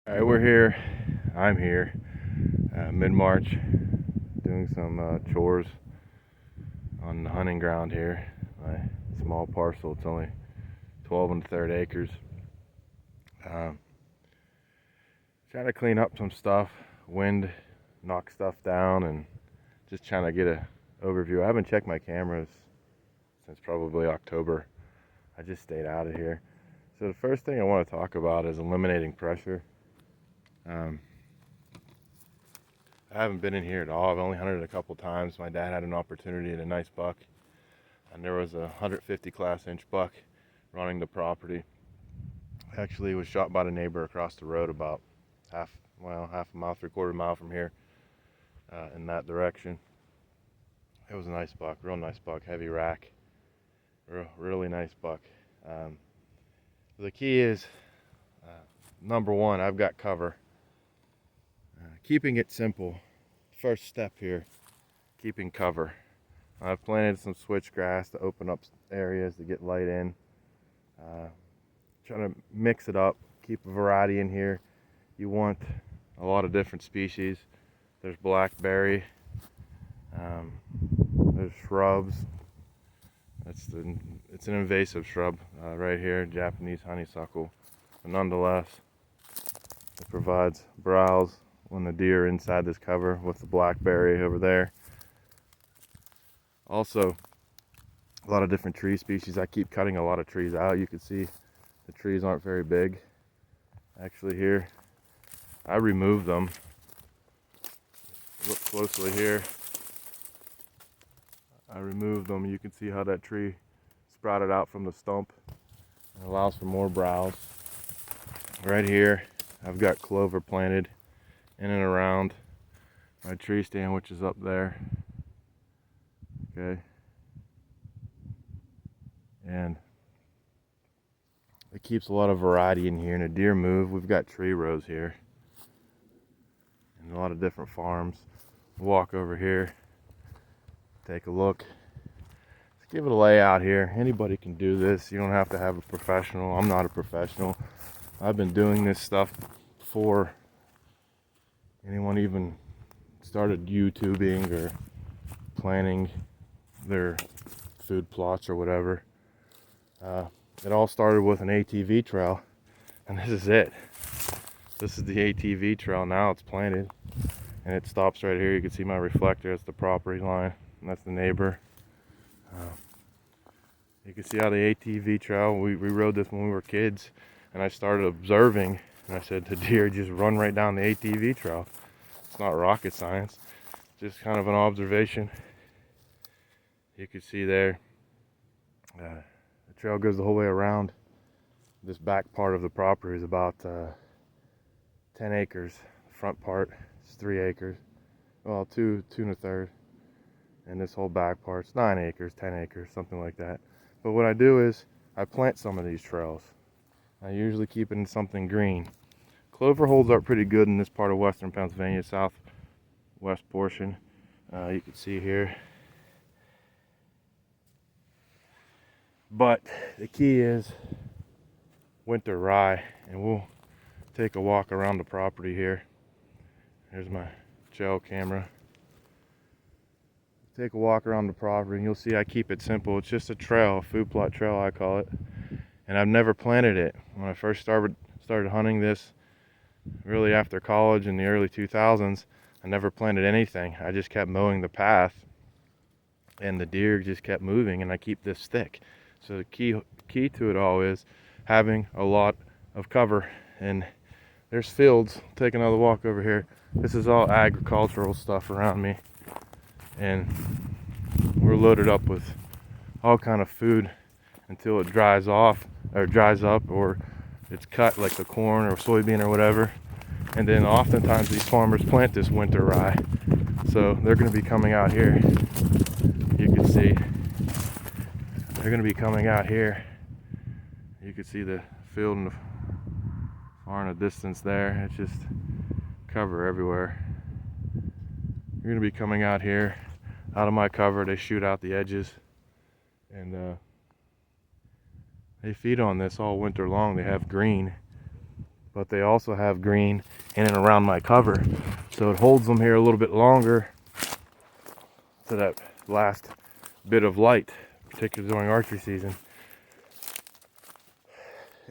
All right, we're here. I'm here, mid-March, doing some chores on the hunting ground here. My small parcel. It's only 12 1/3 acres. Um, Trying to clean up some stuff. Wind knocked stuff down, and just trying to get a overview. I haven't checked my cameras since probably October. I just stayed out of here. So the first thing I want to talk about is eliminating pressure. Um, I haven't been in here at all. I've only hunted a couple times. My dad had an opportunity at a nice buck, and there was a 150 class inch buck running the property. Actually, was shot by the neighbor across the road about half a mile, 3/4 mile from here, in that direction. It was a nice buck, real nice buck, heavy rack, really nice buck. The key is, number one, I've got cover. Keeping it simple. First step here, keeping cover. I've planted some switchgrass to open up areas to get light in. Trying to mix it up, keep a variety in here. You want a lot of different species. There's blackberry, there's shrubs. It's an invasive shrub right here, Japanese honeysuckle. But nonetheless, it provides browse when the deer are inside this cover with the blackberry over there. Also, a lot of different tree species. I keep cutting a lot of trees out. You can see the trees aren't very big. Actually here, I removed them. Look closely here. I removed them. You can see how that tree sprouted out from the stump and allows for more browse. Right here, I've got clover planted in and around my tree stand, which is up there. Okay. And it keeps a lot of variety in here. And a deer move, we've got tree rows here and a lot of different farms. Walk over here, take a look. Let's give it a layout here. Anybody can do this. You don't have to have a professional. I'm not a professional. I've been doing this stuff before anyone even started YouTubing or planning their food plots or whatever. It all started with an ATV trail, and this is it. This is the ATV trail. Now it's planted, and it stops right here. You can see my reflector. It's the property line, and that's the neighbor. You can see how the ATV trail, we rode this when we were kids, and I started observing, and I said to deer, just run right down the ATV trail. It's not rocket science, just kind of an observation. You can see there, the trail goes the whole way around. This back part of the property is about 10 acres. The front part is 3 acres. Well, two and a third. And this whole back part's 9 acres, 10 acres, something like that. But what I do is I plant some of these trails. I usually keep it in something green. Clover holds up pretty good in this part of western Pennsylvania, southwest portion. You can see here. But the key is winter rye, and we'll take a walk around the property here. Here's my gel camera. Take a walk around the property, and you'll see I keep it simple. It's just a trail, a food plot trail I call it. And I've never planted it. When I first started hunting this, really after college in the early 2000s, I never planted anything. I just kept mowing the path, and the deer just kept moving, and I keep this thick. So the key to it all is having a lot of cover. And there's fields. Take another walk over here. This is all agricultural stuff around me, and we're loaded up with all kind of food until it dries up, or it's cut, like the corn or soybean or whatever. And then oftentimes these farmers plant this winter rye, so they're going to be coming out here. You can see they're going to be coming out here. You can see the field in the far in the distance there. It's just cover everywhere. You're going to be coming out here, out of my cover. They shoot out the edges, and they feed on this all winter long. They have green, but they also have green in and around my cover. So it holds them here a little bit longer to that last bit of light, particularly during archery season.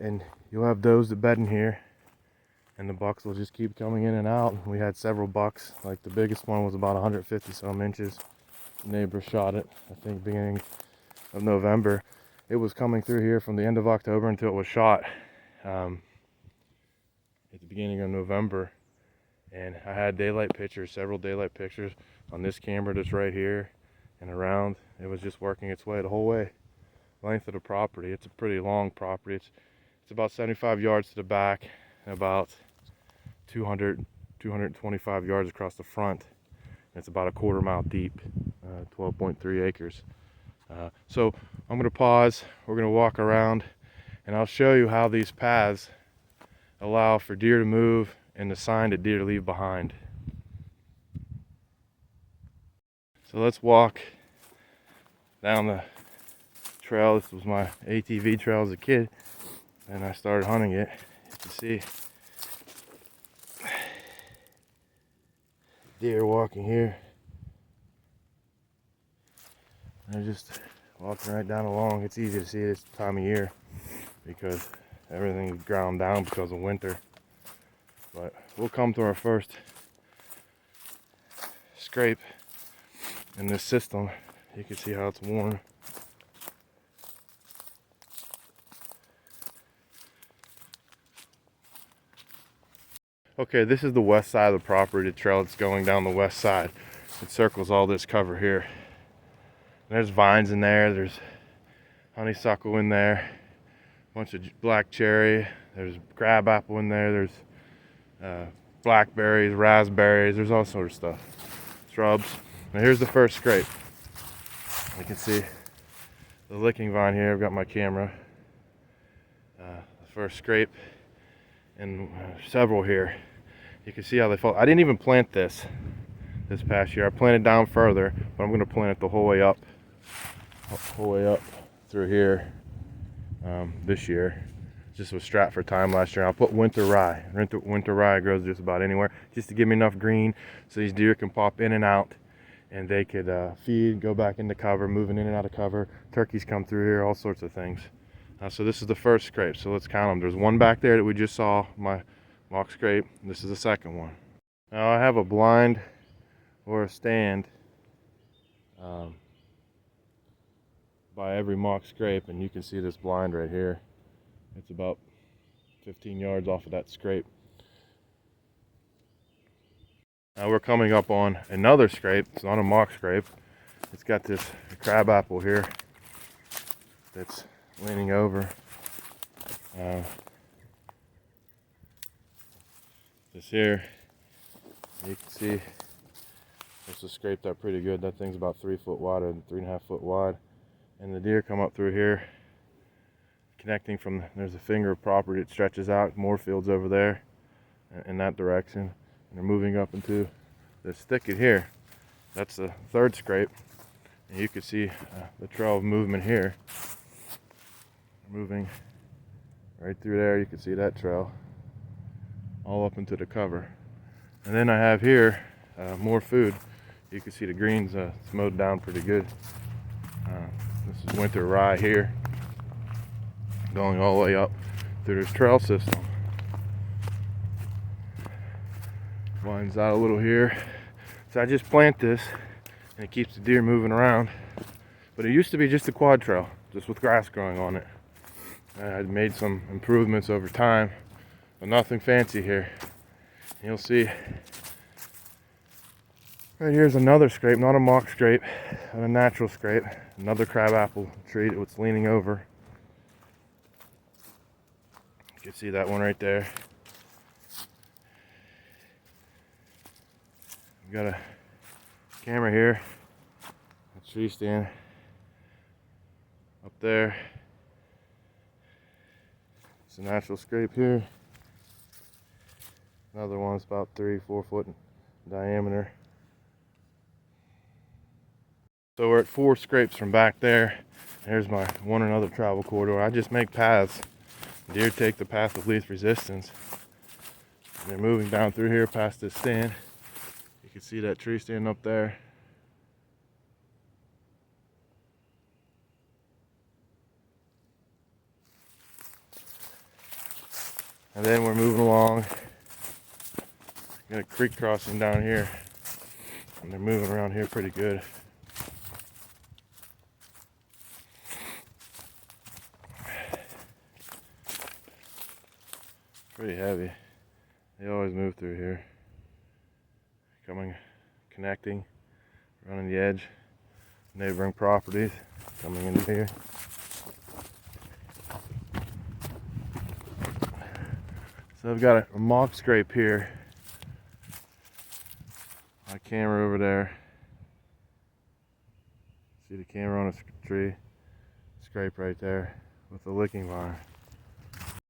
And you'll have does that bed in here, and the bucks will just keep coming in and out. We had several bucks, like the biggest one was about 150 some inches. The neighbor shot it, I think beginning of November. It was coming through here from the end of October until it was shot at the beginning of November. And I had daylight pictures, several daylight pictures on this camera that's right here and around. It was just working its way the whole way, length of the property. It's a pretty long property. It's about 75 yards to the back and about 225 yards across the front. And it's about a quarter mile deep, 12.3 acres. So I'm going to pause. We're going to walk around, and I'll show you how these paths allow for deer to move and the sign that deer to leave behind. So let's walk down the trail. This was my ATV trail as a kid, and I started hunting it. You can see deer walking here. They're just walking right down along. It's easy to see this time of year because everything's ground down because of winter. But we'll come to our first scrape in this system. You can see how it's worn. Okay, this is the west side of the property, the trail that's going down the west side. It circles all this cover here. There's vines in there, there's honeysuckle in there, a bunch of black cherry, there's crabapple in there, there's blackberries, raspberries, there's all sorts of stuff, shrubs. Now here's the first scrape. You can see the licking vine here. I've got my camera. The first scrape, and several here. You can see how they fall. I didn't even plant this past year. I planted down further, but I'm going to plant it the whole way up through here this year. Just was strapped for time last year. I'll put winter rye. Winter rye grows just about anywhere, just to give me enough green so these deer can pop in and out, and they could feed, go back into cover, moving in and out of cover. Turkeys come through here, all sorts of things. So this is the first scrape, so let's count them. There's one back there that we just saw, my mock scrape. This is the second one. Now I have a blind or a stand by every mock scrape, and you can see this blind right here. It's about 15 yards off of that scrape. Now we're coming up on another scrape. It's not a mock scrape. It's got this crabapple here that's leaning over. This here, you can see this is scraped up pretty good. That thing's about 3 foot wide and 3.5 foot wide. And the deer come up through here, connecting from, there's a finger of property that stretches out, more fields over there in that direction. And they're moving up into this thicket here. That's the third scrape. And you can see the trail of movement here. Moving right through there, you can see that trail all up into the cover. And then I have here more food. You can see the greens, it's mowed down pretty good. This is winter rye here, going all the way up through this trail system. Winds out a little here. So I just plant this and it keeps the deer moving around. But it used to be just a quad trail, just with grass growing on it. I made some improvements over time, but nothing fancy here. You'll see right here's another scrape, not a mock scrape, but a natural scrape. Another crabapple tree that's leaning over. You can see that one right there. We've got a camera here, a tree stand up there. It's a natural scrape here. Another one's about 3-4 foot in diameter. So we're at 4 scrapes from back there. There's my one another travel corridor. I just make paths. Deer take the path of least resistance. They're moving down through here past this stand. You can see that tree stand up there. And then we're moving along. Got a creek crossing down here. And they're moving around here pretty good. Pretty heavy. They always move through here. Coming, connecting, running the edge. Neighboring properties coming in here. So I've got a mock scrape here. My camera over there. See the camera on a tree? Scrape right there with the licking vine.